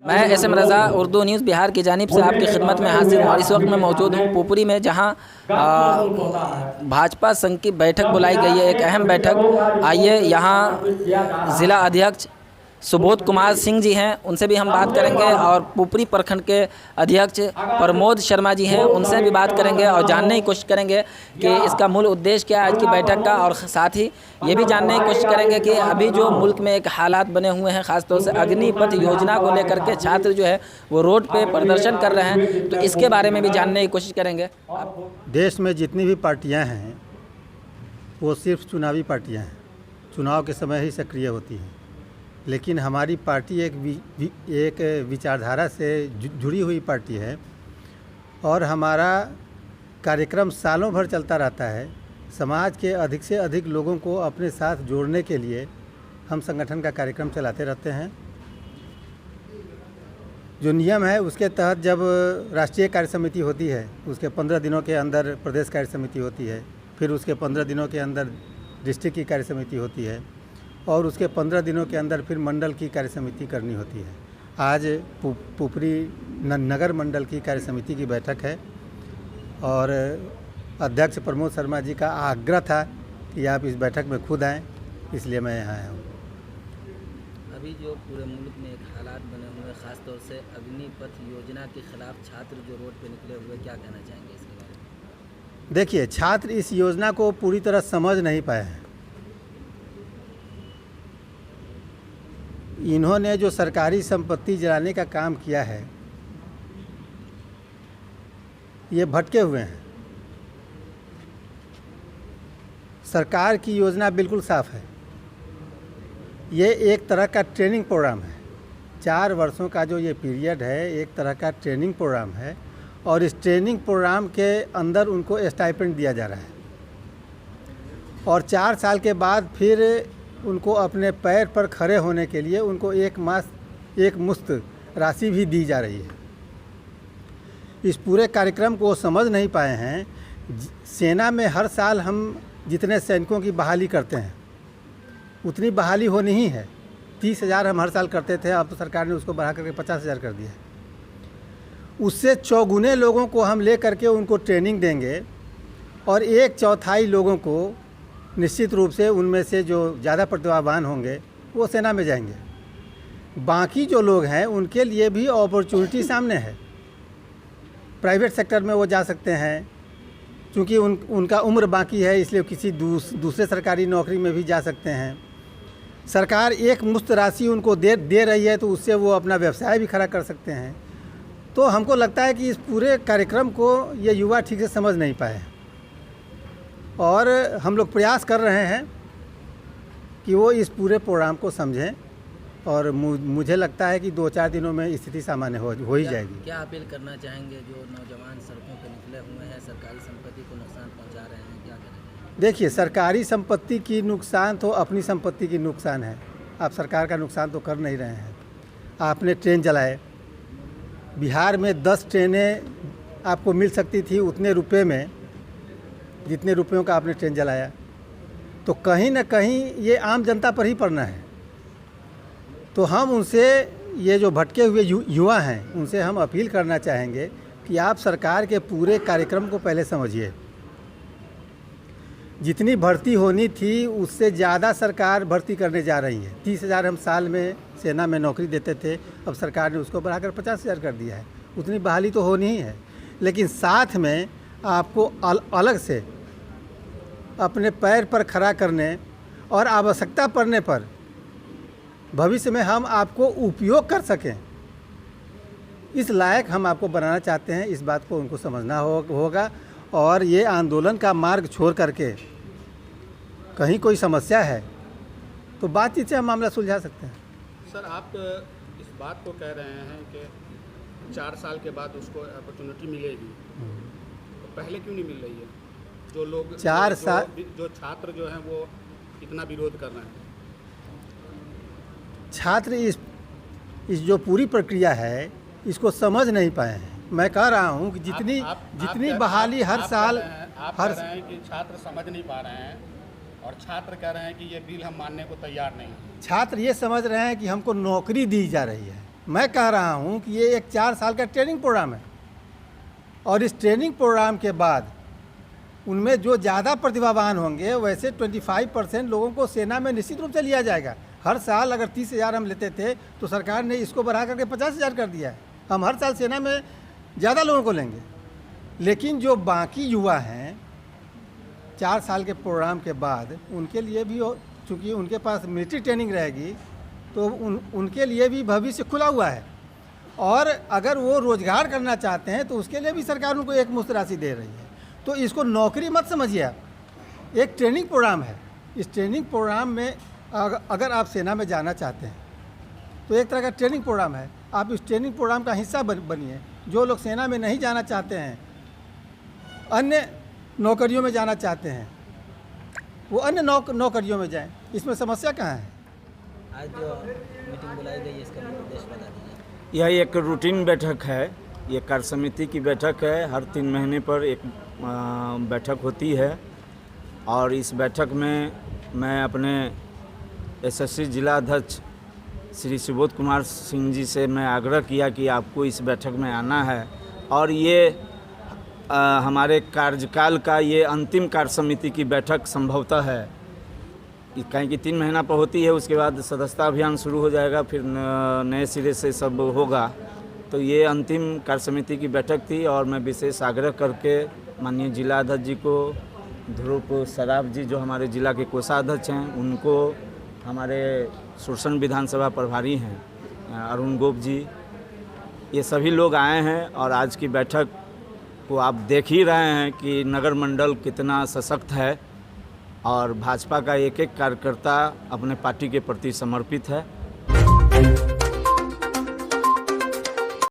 मैं SM रज़ा Urdu news Bihar की जानिब से आपकी खिदमत में हाजिर हूँ और इस वक्त मैं मौजूद हूँ पुपरी में, जहाँ भाजपा संघ की बैठक बुलाई गई है, एक अहम बैठक। आइए, यहाँ ज़िला अध्यक्ष सुबोध कुमार सिंह जी हैं, उनसे भी हम बात करेंगे, और पुपरी प्रखंड के अध्यक्ष प्रमोद शर्मा जी हैं, उनसे भी बात करेंगे और जानने की कोशिश करेंगे कि इसका मूल उद्देश्य क्या है आज की बैठक का। और साथ ही ये भी जानने की कोशिश करेंगे कि अभी जो मुल्क में एक हालात बने हुए हैं, ख़ासतौर से अग्निपथ योजना को लेकर के छात्र जो है वो रोड पे प्रदर्शन कर रहे हैं, तो इसके बारे में भी जानने की कोशिश करेंगे। देश में जितनी भी पार्टियां हैं वो सिर्फ चुनावी पार्टियां हैं, चुनाव के समय ही सक्रिय होती हैं। लेकिन हमारी पार्टी एक विचारधारा से जुड़ी हुई पार्टी है और हमारा कार्यक्रम सालों भर चलता रहता है। समाज के अधिक से अधिक लोगों को अपने साथ जोड़ने के लिए हम संगठन का कार्यक्रम चलाते रहते हैं। जो नियम है उसके तहत जब राष्ट्रीय कार्य समिति होती है, उसके 15 दिनों के अंदर प्रदेश कार्य समिति होती है, फिर उसके 15 दिनों के अंदर डिस्ट्रिक्ट की कार्य समिति होती है, और उसके 15 दिनों के अंदर फिर मंडल की कार्य समिति करनी होती है। आज पुपरी नगर मंडल की कार्य समिति की बैठक है और अध्यक्ष प्रमोद शर्मा जी का आग्रह था कि आप इस बैठक में खुद आएँ, इसलिए मैं यहाँ आया हूँ। अभी जो पूरे मुल्क में एक हालात बने हुए हैं, ख़ासतौर से अग्निपथ योजना के खिलाफ छात्र जो रोड पे निकले हुए, क्या कहना चाहेंगे इसके बारे में? देखिए, छात्र इस योजना को पूरी तरह समझ नहीं पाए हैं। इन्होंने जो सरकारी संपत्ति जलाने का काम किया है, ये भटके हुए हैं। सरकार की योजना बिल्कुल साफ है। ये एक तरह का ट्रेनिंग प्रोग्राम है। 4 वर्षों का जो ये पीरियड है, एक तरह का ट्रेनिंग प्रोग्राम है, और इस ट्रेनिंग प्रोग्राम के अंदर उनको स्टाइपेंड दिया जा रहा है, और 4 साल के बाद फिर उनको अपने पैर पर खड़े होने के लिए उनको एक मुश्त राशि भी दी जा रही है। इस पूरे कार्यक्रम को समझ नहीं पाए हैं। सेना में हर साल हम जितने सैनिकों की बहाली करते हैं उतनी बहाली होनी ही है। 30,000 हम हर साल करते थे, अब तो सरकार ने उसको बढ़ा करके 50,000 कर दिया है। उससे चौगुने लोगों को हम ले करके उनको ट्रेनिंग देंगे, और 1/4 लोगों को निश्चित रूप से उनमें से जो ज़्यादा प्रतिभावान होंगे वो सेना में जाएंगे। बाकी जो लोग हैं उनके लिए भी अपॉर्चुनिटी सामने है। प्राइवेट सेक्टर में वो जा सकते हैं, क्योंकि उनका उम्र बाकी है, इसलिए किसी दूसरे सरकारी नौकरी में भी जा सकते हैं। सरकार एक मुश्त राशि उनको दे रही है, तो उससे वो अपना व्यवसाय भी खड़ा कर सकते हैं। तो हमको लगता है कि इस पूरे कार्यक्रम को ये युवा ठीक से समझ नहीं पाए, और हम लोग प्रयास कर रहे हैं कि वो इस पूरे प्रोग्राम को समझें, और मुझे लगता है कि 2-4 दिनों में स्थिति सामान्य हो ही जाएगी। क्या अपील करना चाहेंगे जो नौजवान सड़कों पर निकले हुए हैं, सरकारी संपत्ति को नुकसान पहुंचा रहे हैं, क्या करें? देखिए, सरकारी संपत्ति की नुकसान तो अपनी संपत्ति की नुकसान है। आप सरकार का नुकसान तो कर नहीं रहे हैं। आपने ट्रेन जलाए, बिहार में 10 ट्रेनें आपको मिल सकती थी उतने रुपये में जितने रुपयों का आपने ट्रेन जलाया, तो कहीं ना कहीं ये आम जनता पर ही पड़ना है। तो हम उनसे, ये जो भटके हुए युवा हैं, उनसे हम अपील करना चाहेंगे कि आप सरकार के पूरे कार्यक्रम को पहले समझिए। जितनी भर्ती होनी थी उससे ज़्यादा सरकार भर्ती करने जा रही है। 30,000 हम साल में सेना में नौकरी देते थे, अब सरकार ने उसको बढ़ाकर 50,000 कर दिया है। उतनी बहाली तो होनी ही है, लेकिन साथ में आपको अलग से अपने पैर पर खड़ा करने और आवश्यकता पड़ने पर भविष्य में हम आपको उपयोग कर सकें, इस लायक हम आपको बनाना चाहते हैं। इस बात को उनको समझना होगा, और ये आंदोलन का मार्ग छोड़ करके कहीं कोई समस्या है तो बातचीत से हम मामला सुलझा सकते हैं। सर, आप इस बात को कह रहे हैं कि 4 साल के बाद उसको अपॉर्चुनिटी मिलेगी, तो पहले क्यों नहीं मिल रही है? जो लोग 4 साल जो छात्र जो हैं वो इतना विरोध कर रहे हैं। छात्र इस जो पूरी प्रक्रिया है इसको समझ नहीं पाए हैं। मैं कह रहा हूँ कि जितनी बहाली हर साल आप कह रहे हैं कि छात्र समझ नहीं पा रहे हैं, और छात्र कह रहे हैं कि ये बिल हम मानने को तैयार नहीं हैं। छात्र ये समझ रहे हैं कि हमको नौकरी दी जा रही है, मैं कह रहा हूँ कि ये एक 4 साल का ट्रेनिंग प्रोग्राम है और इस ट्रेनिंग प्रोग्राम के बाद उनमें जो ज़्यादा प्रतिभावान होंगे वैसे 25% लोगों को सेना में निश्चित रूप से लिया जाएगा। हर साल अगर 30,000 हम लेते थे तो सरकार ने इसको बढ़ा करके 50,000 कर दिया है। हम हर साल सेना में ज़्यादा लोगों को लेंगे, लेकिन जो बाकी युवा हैं 4 साल के प्रोग्राम के बाद उनके लिए भी, चूँकि उनके पास मिलिट्री ट्रेनिंग रहेगी तो उनके लिए भी भविष्य खुला हुआ है और अगर वो रोज़गार करना चाहते हैं तो उसके लिए भी सरकार उनको एक मुश्त राशि दे रही है। तो इसको नौकरी मत समझिए आप, एक ट्रेनिंग प्रोग्राम है। इस ट्रेनिंग प्रोग्राम में अगर आप सेना में जाना चाहते हैं तो एक तरह का ट्रेनिंग प्रोग्राम है, आप इस ट्रेनिंग प्रोग्राम का हिस्सा बनिए। जो लोग सेना में नहीं जाना चाहते हैं, अन्य नौकरियों में जाना चाहते हैं, वो अन्य नौकरियों में जाएं। इसमें समस्या कहाँ है? आज जो मीटिंग बुलाई गई है इसका उद्देश्य बता दीजिए। यह एक रूटीन बैठक है, ये कार्य समिति की बैठक है। हर 3 महीने पर एक बैठक होती है और इस बैठक में मैं अपने एसएससी जिला अध्यक्ष श्री सुबोध कुमार सिंह जी से मैं आग्रह किया कि आपको इस बैठक में आना है और ये हमारे कार्यकाल का ये अंतिम कार्य समिति की बैठक संभवतः है, कहीं कि 3 महीना पर होती है। उसके बाद सदस्यता अभियान शुरू हो जाएगा, फिर नए सिरे से सब होगा। तो ये अंतिम कार्य समिति की बैठक थी और मैं विशेष आग्रह करके माननीय जिला अध्यक्ष जी को, ध्रुव सराफ जी जो हमारे जिला के कोषाध्यक्ष हैं, उनको, हमारे सुरसन विधानसभा प्रभारी हैं अरुण गोप जी, ये सभी लोग आए हैं और आज की बैठक को आप देख ही रहे हैं कि नगर मंडल कितना सशक्त है और भाजपा का एक एक कार्यकर्ता अपने पार्टी के प्रति समर्पित है।